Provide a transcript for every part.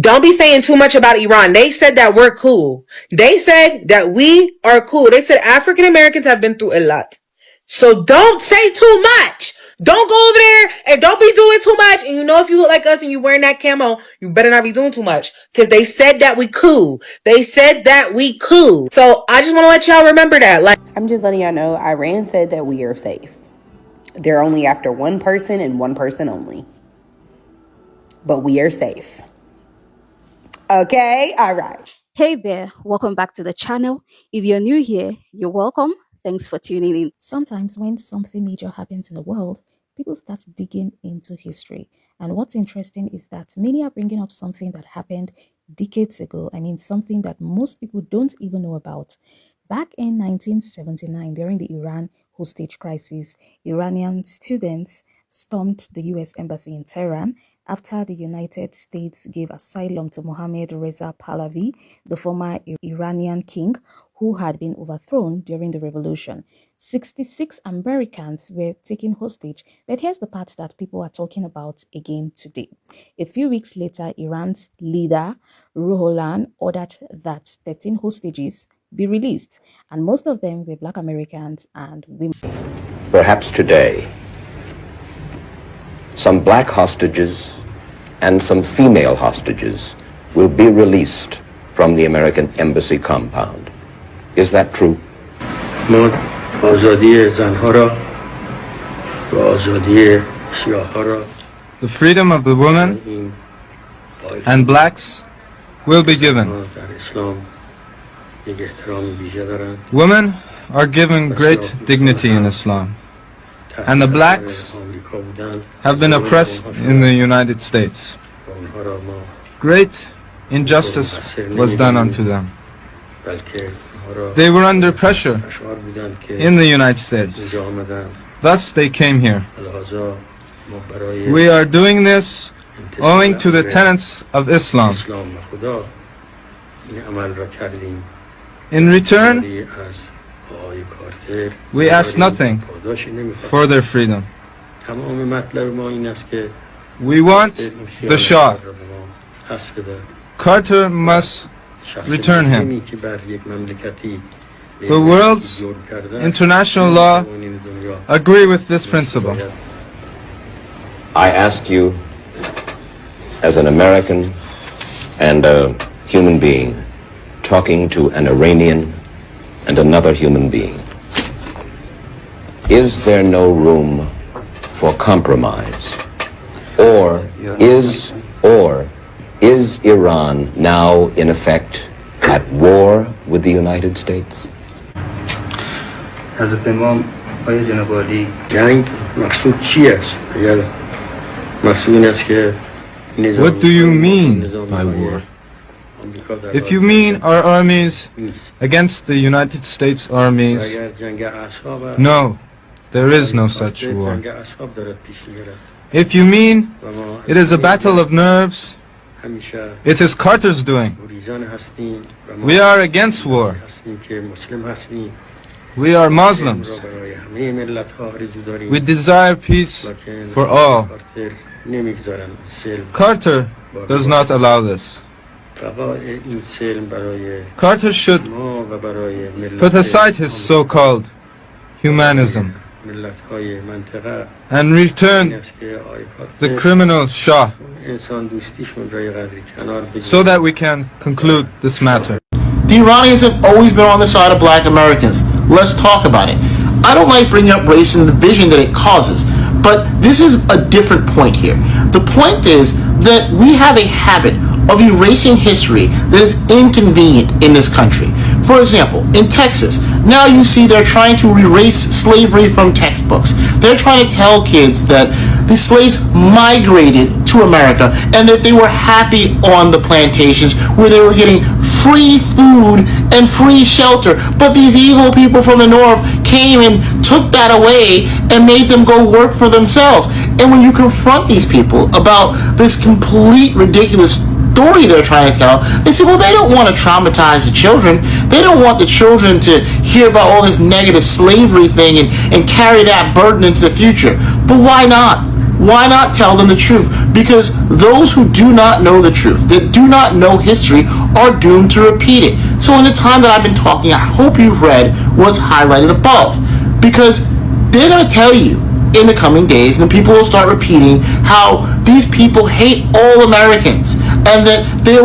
Don't be saying too much about Iran. They said that we're cool. They said that we are cool. They said African Americans have been through a lot. So don't say too much. Don't go over there and don't be doing too much. And you know, if you look like us and you wearing that camo, you better not be doing too much. Because they said that we cool. They said that we cool. So I just want to let y'all remember that. Like, I'm just letting y'all know, Iran said that we are safe. They're only after one person and one person only. But we are safe. Okay? All right. Hey there, welcome back to the channel. If you're new here, you're welcome. Thanks for tuning in. Sometimes when something major happens in the world, people start digging into history. And what's interesting is that many are bringing up something that happened decades ago. I mean, something that most people don't even know about. Back in 1979, during the Iran hostage crisis, Iranian students stormed the U.S. Embassy in Tehran after the United States gave asylum to Mohammad Reza Pahlavi, the former Iranian king who had been overthrown during the revolution. 66 Americans were taken hostage, but here's the part that people are talking about again today. A few weeks later, Iran's leader, Rouholani, ordered that 13 hostages be released, and most of them were Black Americans and women. Perhaps today, some black hostages and some female hostages will be released from the American embassy compound. Is that true? The freedom of the women and blacks will be given. Women are given great dignity in Islam, and the blacks have been oppressed in the United States. Great injustice was done unto them. They were under pressure in the United States. Thus they came here. We are doing this owing to the tenets of Islam. In return, we ask nothing for their freedom. We want the Shah. Carter must return him. The world's international law agree with this principle. I ask you, as an American and a human being, talking to an Iranian and another human being, is there no room for compromise? Or is Iran now in effect at war with the United States? What do you mean by war? If you mean our armies against the United States armies, no, there is no such war. If you mean it is a battle of nerves, it is Carter's doing. We are against war. We are Muslims. We desire peace for all. Carter does not allow this. Carter should put aside his so-called humanism and return the criminal Shah so that we can conclude this matter. The Iranians have always been on the side of black Americans. Let's talk about it. I don't like bringing up race and the division that it causes, but this is a different point here. The point is that we have a habit of erasing history that is inconvenient in this country. For example, in Texas, now you see they're trying to erase slavery from textbooks. They're trying to tell kids that the slaves migrated to America and that they were happy on the plantations where they were getting free food and free shelter. But these evil people from the north came and took that away and made them go work for themselves. And when you confront these people about this complete ridiculous story they're trying to tell, they say, well, they don't want to traumatize the children. They don't want the children to hear about all this negative slavery thing and carry that burden into the future. But why not? Why not tell them the truth? Because those who do not know the truth, that do not know history, are doomed to repeat it. So in the time that I've been talking, I hope you've read what's highlighted above. Because they're going to tell you in the coming days, and people will start repeating how these people hate all Americans, and that they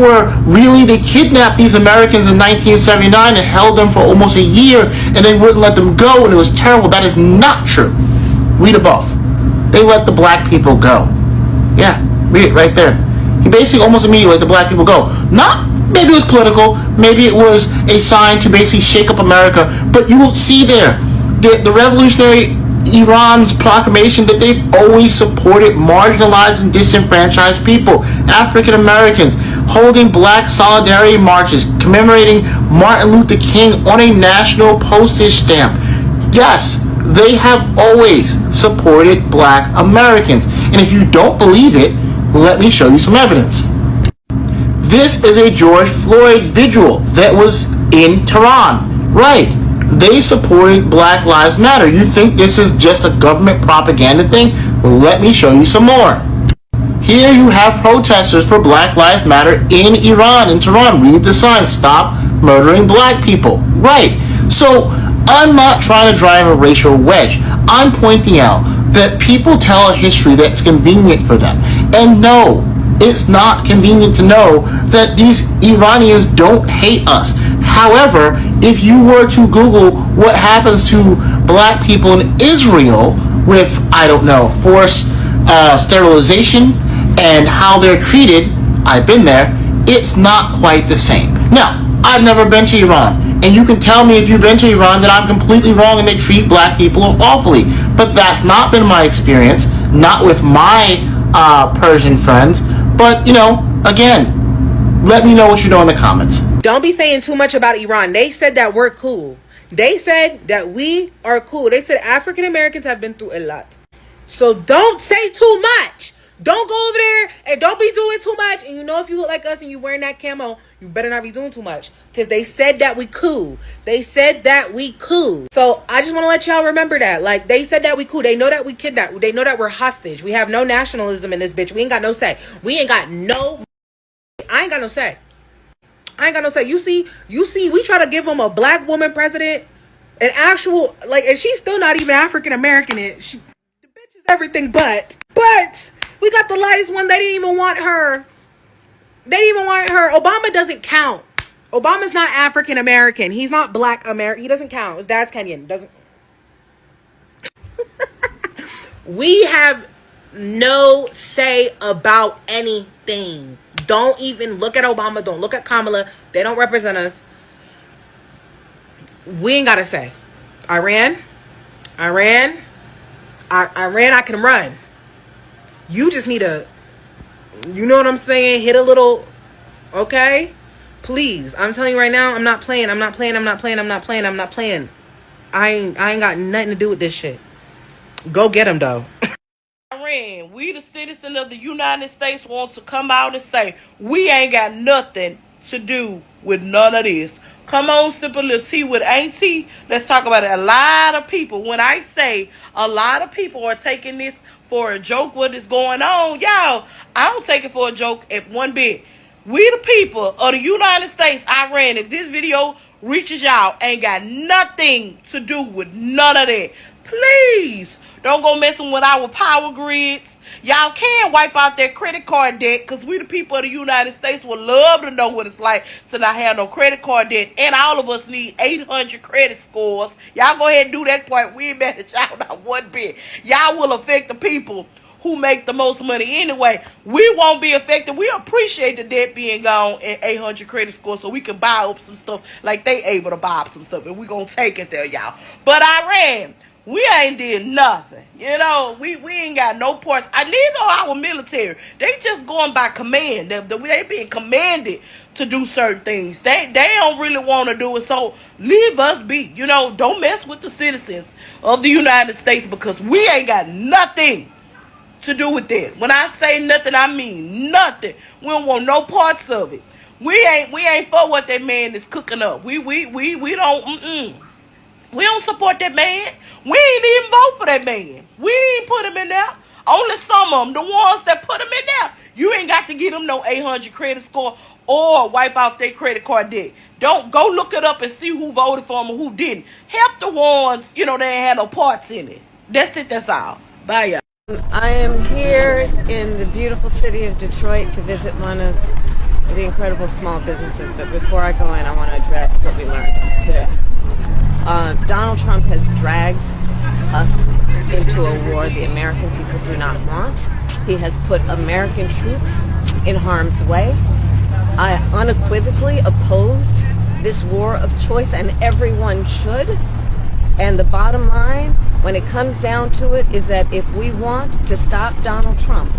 kidnapped these Americans in 1979 and held them for almost a year, and they wouldn't let them go, and it was terrible. That is not true. Read above. They let the black people go. Yeah, read it right there. He basically almost immediately let the black people go. Maybe it was political, maybe it was a sign to basically shake up America, but you will see there the revolutionary Iran's proclamation that they've always supported marginalized and disenfranchised people, African Americans, holding black solidarity marches, commemorating Martin Luther King on a national postage stamp. Yes, they have always supported black Americans. And if you don't believe it, let me show you some evidence. This is a George Floyd vigil that was in Tehran. Right. They supported Black Lives Matter. You think this is just a government propaganda thing? Let me show you some more. Here you have protesters for Black Lives Matter in Iran, in Tehran. Read the sign, stop murdering black people. Right. So I'm not trying to drive a racial wedge. I'm pointing out that people tell a history that's convenient for them. And no, it's not convenient to know that these Iranians don't hate us. However, if you were to Google what happens to black people in Israel with, forced sterilization and how they're treated, I've been there, it's not quite the same. Now, I've never been to Iran, and you can tell me if you've been to Iran that I'm completely wrong and they treat black people awfully. But that's not been my experience, not with my Persian friends. But, again, let me know what you know in the comments. Don't be saying too much about Iran. They said that we're cool. They said that we are cool. They said African Americans have been through a lot. So don't say too much. Don't go over there and don't be doing too much. And if you look like us and you wearing that camo, you better not be doing too much. Because they said that we cool. They said that we cool. So I just want to let y'all remember that. Like, they said that we cool. They know that we kidnapped. They know that we're hostage. We have no nationalism in this bitch. We ain't got no say. I ain't got no say. You see, we try to give them a black woman president, an actual, and she's still not even African American. The bitch is everything but we got the lightest one. They didn't even want her. Obama doesn't count. Obama's not African American. He's not black American. He doesn't count. His dad's Kenyan. We have no say about anything. Don't even look at Obama. Don't look at Kamala. They don't represent us. We ain't got to say. Iran, I can run. You just need to, you know what I'm saying? Hit a little, okay? Please. I'm telling you right now, I'm not playing. I ain't got nothing to do with this shit. Go get him, though. We, the citizens of the United States, want to come out and say, we ain't got nothing to do with none of this. Come on, sip a little tea with Auntie. Let's talk about it. A lot of people, when I say a lot of people are taking this for a joke, what is going on, y'all, I don't take it for a joke at one bit. We, the people of the United States, Iran, if this video reaches y'all, ain't got nothing to do with none of that. Please don't go messing with our power grids. Y'all can wipe out that credit card debt, because we the people of the United States would love to know what it's like to not have no credit card debt. And all of us need 800 credit scores. Y'all go ahead and do that part. We ain't mad at y'all not one bit. Y'all will affect the people who make the most money anyway. We won't be affected. We appreciate the debt being gone and 800 credit scores so we can buy up some stuff like they able to buy up some stuff. And we gonna take it there, y'all. But Iran, we ain't did nothing. We ain't got no parts. Neither our military. They just going by command. They being commanded to do certain things. They don't really want to do it. So leave us be. Don't mess with the citizens of the United States, because we ain't got nothing to do with that. When I say nothing, I mean nothing. We don't want no parts of it. We ain't for what that man is cooking up. We don't. We don't support that man. We ain't even vote for that man. We ain't put him in there. Only some of them, the ones that put them in there. You ain't got to give them no 800 credit score or wipe out their credit card debt. Don't go look it up and see who voted for them and who didn't. Help the ones, you know, they had no parts in it. That's it, that's all. Bye, y'all. I am here in the beautiful city of Detroit to visit one of the incredible small businesses. But before I go in, I want to address what we learned today. Donald Trump has dragged us into a war the American people do not want. He has put American troops in harm's way. I unequivocally oppose this war of choice, and everyone should. And the bottom line, when it comes down to it, is that if we want to stop Donald Trump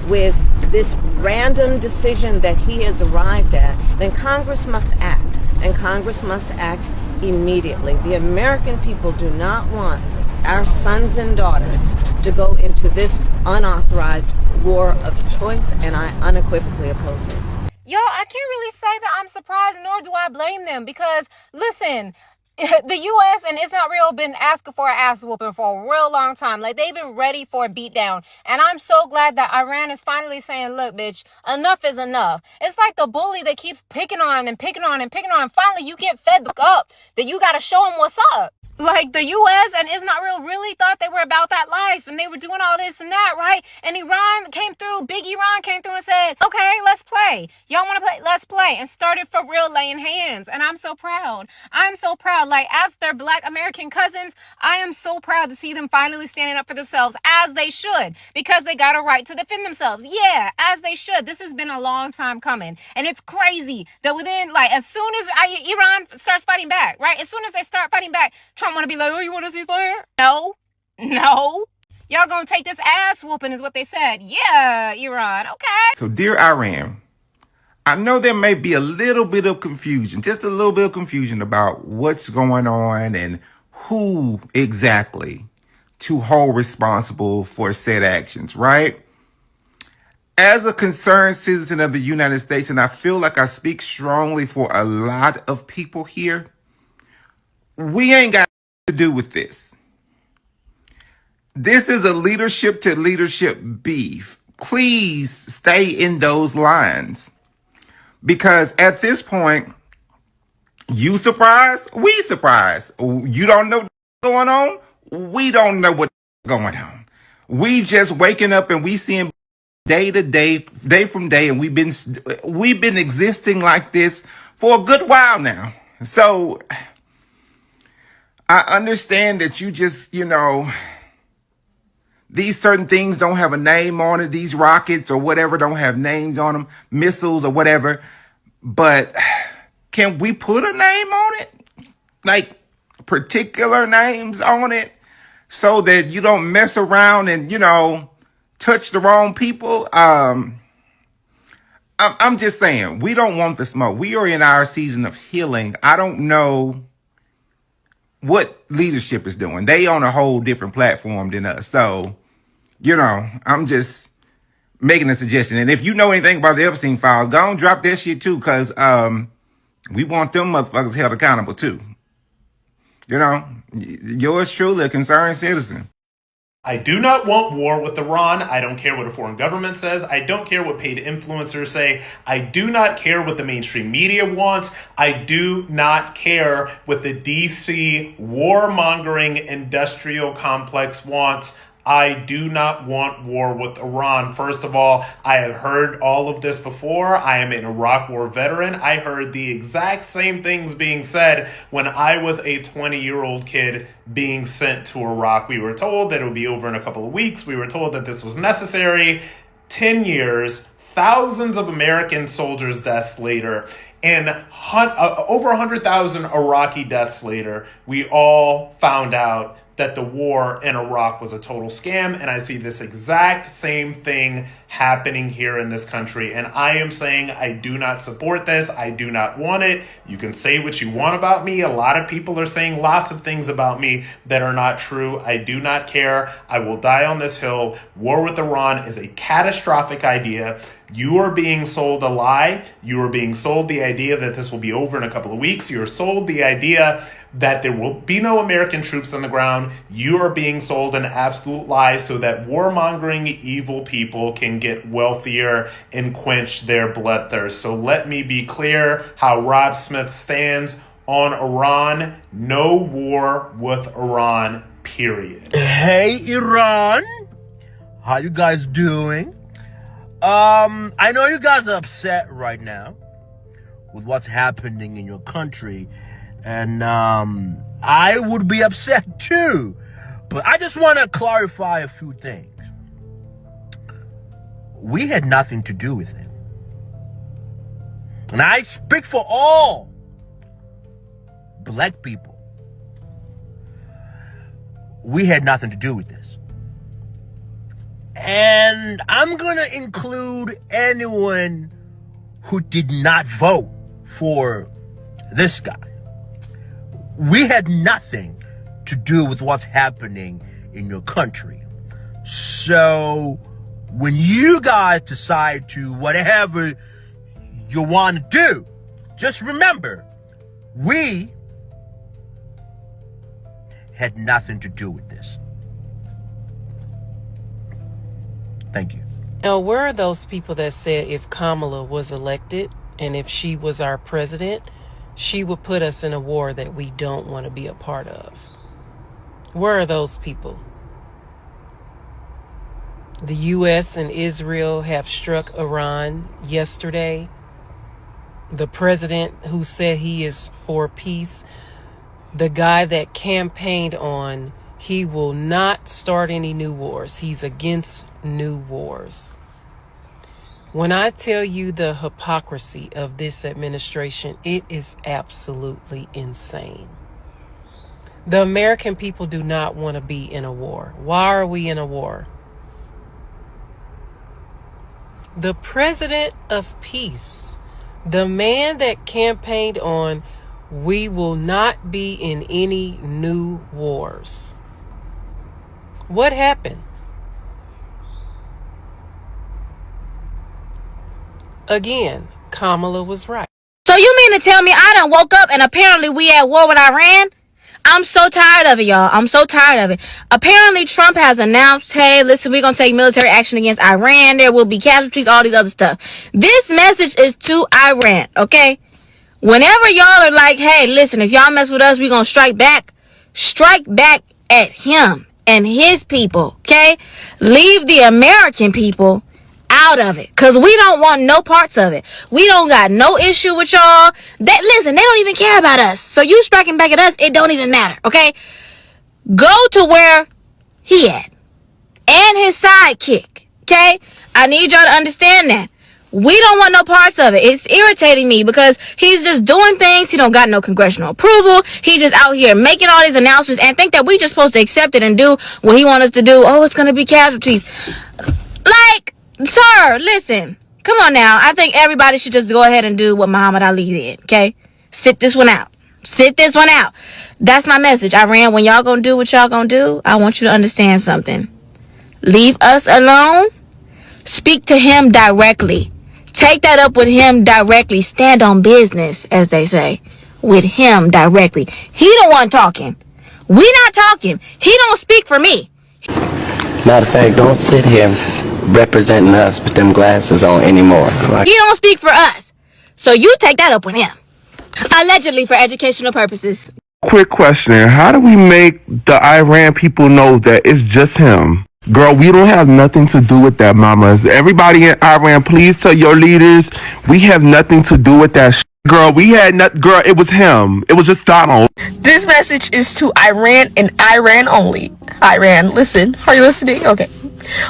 with this random decision that he has arrived at, then Congress must act, and Congress must act immediately. The American people do not want our sons and daughters to go into this unauthorized war of choice, and I unequivocally oppose it. Yo, I can't really say that I'm surprised, nor do I blame them, because listen, the U.S. and It's Not Real been asking for an ass whooping for a real long time. Like, they've been ready for a beatdown. And I'm so glad that Iran is finally saying, look, bitch, enough is enough. It's like the bully that keeps picking on and picking on and picking on. And finally, you get fed up that you got to show them what's up. Like, the U.S. and It's Not Real really thought they were about that life, and they were doing all this and that, right? And Iran came through, big Iran came through and said, okay, let's play. Y'all want to play? Let's play. And started for real laying hands. And I'm so proud. I'm so proud. Like, as their Black American cousins, I am so proud to see them finally standing up for themselves, as they should, because they got a right to defend themselves. Yeah, as they should. This has been a long time coming. And it's crazy that within, like, as soon as Iran starts fighting back, right? As soon as they start fighting back, Trump want to be like, oh, you want to see fire? No. Y'all gonna take this ass whooping is what they said. Yeah, Iran. Okay. So, dear Iran, I know there may be a little bit of confusion, just a little bit of confusion about what's going on and who exactly to hold responsible for said actions, right? As a concerned citizen of the United States, and I feel like I speak strongly for a lot of people here, we ain't got to do with this. This is a leadership to leadership beef. Please stay in those lines. Because at this point, you surprised, we surprised. You don't know what's going on, we don't know what's going on. We just waking up and we seeing day to day, day from day, and we've been existing like this for a good while now. So I understand that you just, these certain things don't have a name on it. These rockets or whatever don't have names on them, missiles or whatever. But can we put a name on it? Like particular names on it so that you don't mess around and, touch the wrong people? I'm just saying, we don't want the smoke. We are in our season of healing. I don't know what leadership is doing. They on a whole different platform than us. So, I'm just making a suggestion. And if you know anything about the Epstein files, go and drop that shit too, because we want them motherfuckers held accountable too. Yours truly, a concerned citizen. I do not want war with Iran. I don't care what a foreign government says. I don't care what paid influencers say. I do not care what the mainstream media wants. I do not care what the DC warmongering industrial complex wants. I do not want war with Iran. First of all, I have heard all of this before. I am an Iraq War veteran. I heard the exact same things being said when I was a 20-year-old kid being sent to Iraq. We were told that it would be over in a couple of weeks. We were told that this was necessary. 10 years, thousands of American soldiers' deaths later, and over 100,000 Iraqi deaths later, we all found out that the war in Iraq was a total scam, and I see this exact same thing happening here in this country. And I am saying I do not support this. I do not want it. You can say what you want about me. A lot of people are saying lots of things about me that are not true. I do not care. I will die on this hill. War with Iran is a catastrophic idea. You are being sold a lie. You are being sold the idea that this will be over in a couple of weeks. You are sold the idea that there will be no American troops on the ground. You are being sold an absolute lie so that warmongering evil people can get wealthier and quench their bloodthirst. So let me be clear how Rob Smith stands on Iran. No war with Iran, period. Hey, Iran. How you guys doing? I know you guys are upset right now with what's happening in your country. And I would be upset too. But I just want to clarify a few things. We had nothing to do with it. And I speak for all black people. We had nothing to do with this. And I'm going to include anyone who did not vote for this guy. We had nothing to do with what's happening in your country. So when you guys decide to whatever you want to do, just remember, we had nothing to do with this. Thank you. Now, where are those people that said if Kamala was elected and if she was our president, she would put us in a war that we don't want to be a part of? Where are those people? The U.S. and Israel have struck Iran yesterday. The president who said he is for peace, the guy that campaigned on he will not start any new wars. He's against new wars. When I tell you the hypocrisy of this administration, it is absolutely insane. The American people do not want to be in a war. Why are we in a war? The president of peace, the man that campaigned on we will not be in any new wars. What happened? Again, Kamala was right. So you mean to tell me I done woke up and apparently we at war with Iran? I'm so tired of it, y'all. I'm so tired of it. Apparently Trump has announced, hey, listen, we're going to take military action against Iran. There will be casualties, all these other stuff. This message is to Iran, okay? Whenever y'all are like, hey, listen, if y'all mess with us, we're going to strike back at him and his people, okay? Leave the American people out of it, because we don't want no parts of it. We don't got no issue with y'all. Listen, they don't even care about us. So you striking back at us, it don't even matter, okay? Go to where he at and his sidekick, okay? I need y'all to understand that. We don't want no parts of it. It's irritating me because he's just doing things. He don't got no congressional approval. He just out here making all these announcements and think that we just supposed to accept it and do what he wants us to do. Oh, it's going to be casualties. Like, sir, listen. Come on now. I think everybody should just go ahead and do what Muhammad Ali did, okay? Sit this one out. Sit this one out. That's my message. Iran, when y'all going to do what y'all going to do, I want you to understand something. Leave us alone. Speak to him directly. Take that up with him directly. Stand on business, as they say, with him directly. He the one talking. We not talking. He don't speak for me. Matter of fact, don't sit here representing us with them glasses on anymore. Right? He don't speak for us. So you take that up with him. Allegedly for educational purposes. Quick question. How do we make the Iran people know that it's just him? Girl, we don't have nothing to do with that, mamas. Everybody in Iran, please tell your leaders we have nothing to do with that shit. Girl, girl, it was him. It was just Donald. This message is to Iran and Iran only. Iran, listen. Are you listening? Okay.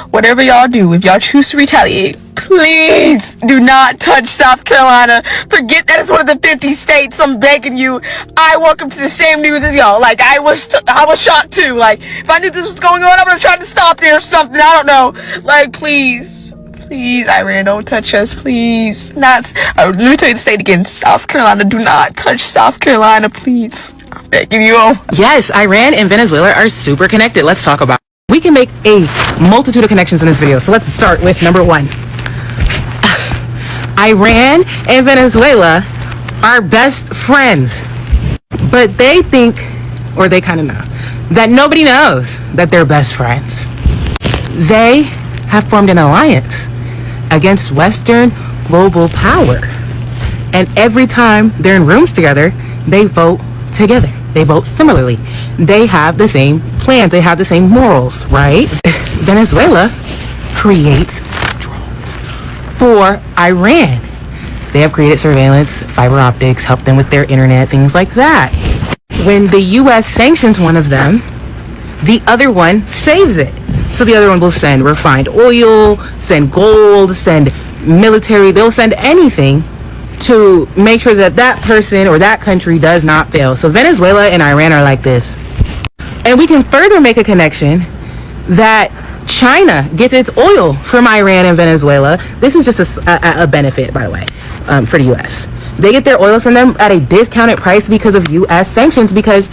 Whatever y'all do, if y'all choose to retaliate, please do not touch South Carolina. Forget that it's one of the 50 states. I'm begging you. I woke up to the same news as y'all. Like, I was shocked too. Like, if I knew this was going on, I would have tried to stop it or something. I don't know. Like, please, Please, Iran, don't touch us, please. Not, let me tell you the state again. South Carolina, do not touch South Carolina, please. I'm begging you. Yes, Iran and Venezuela are super connected. Let's talk about it. We can make a multitude of connections in this video. So let's start with number one. Iran and Venezuela are best friends. But they think, or they kind of know, that nobody knows that they're best friends. They have formed an alliance against Western global power. And every time they're in rooms together, they vote together. They vote similarly. They have the same plans. They have the same morals, right? Venezuela creates drones for Iran. They have created surveillance, fiber optics, helped them with their internet, things like that. When the US sanctions one of them, the other one saves it. So the other one will send refined oil, send gold, send military, they'll send anything to make sure that that person or that country does not fail. So Venezuela and Iran are like this. And we can further make a connection that China gets its oil from Iran and Venezuela. This is just a benefit, by the way, for the US. They get their oils from them at a discounted price because of US sanctions, because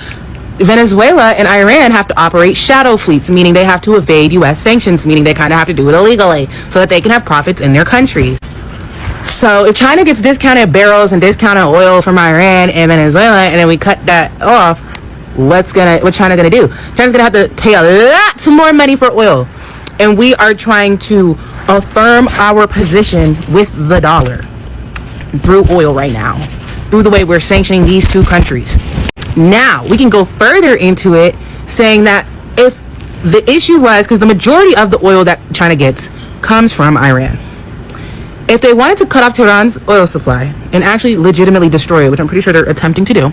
Venezuela and Iran have to operate shadow fleets, meaning they have to evade US sanctions, meaning they kind of have to do it illegally so that they can have profits in their countries. So if China gets discounted barrels and discounted oil from Iran and Venezuela, and then we cut that off, what's China gonna do? China's gonna have to pay a lot more money for oil. And we are trying to affirm our position with the dollar through oil right now, through the way we're sanctioning these two countries. Now, we can go further into it, saying that if the issue was, because the majority of the oil that China gets comes from Iran. If they wanted to cut off Tehran's oil supply and actually legitimately destroy it, which I'm pretty sure they're attempting to do,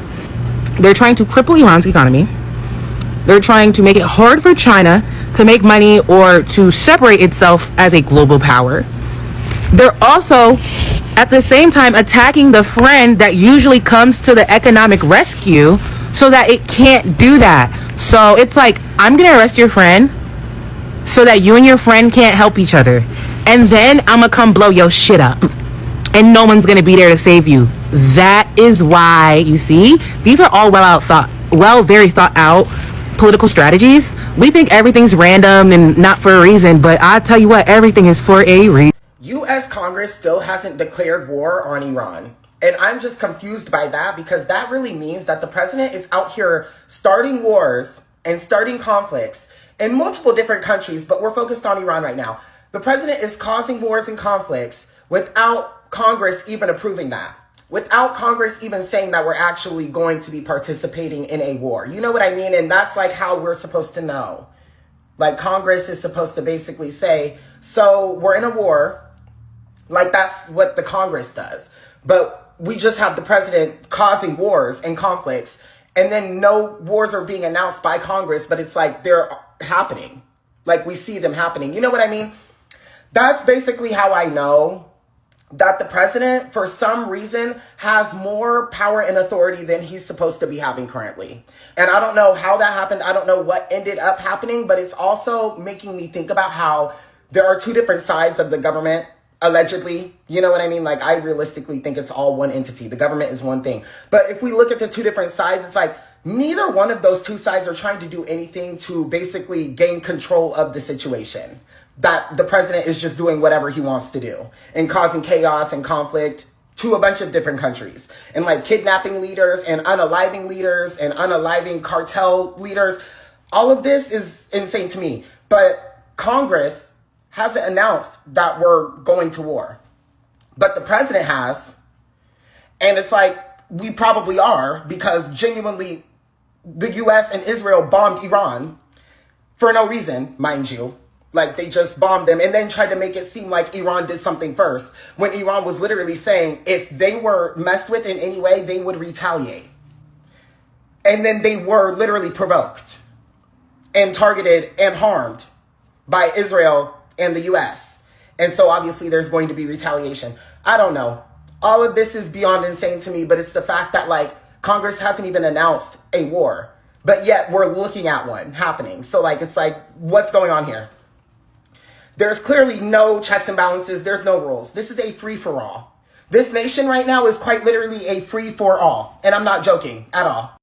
they're trying to cripple Iran's economy. They're trying to make it hard for China to make money or to separate itself as a global power. They're also, at the same time, attacking the friend that usually comes to the economic rescue so that it can't do that. So it's like, I'm going to arrest your friend so that you and your friend can't help each other. And then I'm going to come blow your shit up. And no one's going to be there to save you. That is why, you see, these are all very thought out political strategies. We think everything's random and not for a reason, but I tell you what, everything is for a reason. U.S. Congress still hasn't declared war on Iran. And I'm just confused by that, because that really means that the president is out here starting wars and starting conflicts in multiple different countries, but we're focused on Iran right now. The president is causing wars and conflicts without Congress even approving that. Without Congress even saying that we're actually going to be participating in a war. You know what I mean? And that's like how we're supposed to know. Like, Congress is supposed to basically say, so we're in a war. Like, that's what the Congress does. But we just have the president causing wars and conflicts, and then no wars are being announced by Congress, but it's like they're happening. Like, we see them happening. You know what I mean? That's basically how I know that the president, for some reason, has more power and authority than he's supposed to be having currently. And I don't know how that happened. I don't know what ended up happening, but it's also making me think about how there are two different sides of the government, allegedly. You know what I mean? Like, I realistically think it's all one entity. The government is one thing. But if we look at the two different sides, it's like neither one of those two sides are trying to do anything to basically gain control of the situation. That the president is just doing whatever he wants to do and causing chaos and conflict to a bunch of different countries, and like kidnapping leaders and unaliving leaders and unaliving cartel leaders. All of this is insane to me. But Congress hasn't announced that we're going to war, but the president has. And it's like, we probably are, because genuinely the US and Israel bombed Iran for no reason, mind you. Like, they just bombed them and then tried to make it seem like Iran did something first, when Iran was literally saying if they were messed with in any way, they would retaliate. And then they were literally provoked and targeted and harmed by Israel and the US. And so obviously there's going to be retaliation. I don't know. All of this is beyond insane to me, but it's the fact that, like, Congress hasn't even announced a war, but yet we're looking at one happening. So, like, it's like, what's going on here? There's clearly no checks and balances. There's no rules. This is a free-for-all. This nation right now is quite literally a free-for-all. And I'm not joking at all.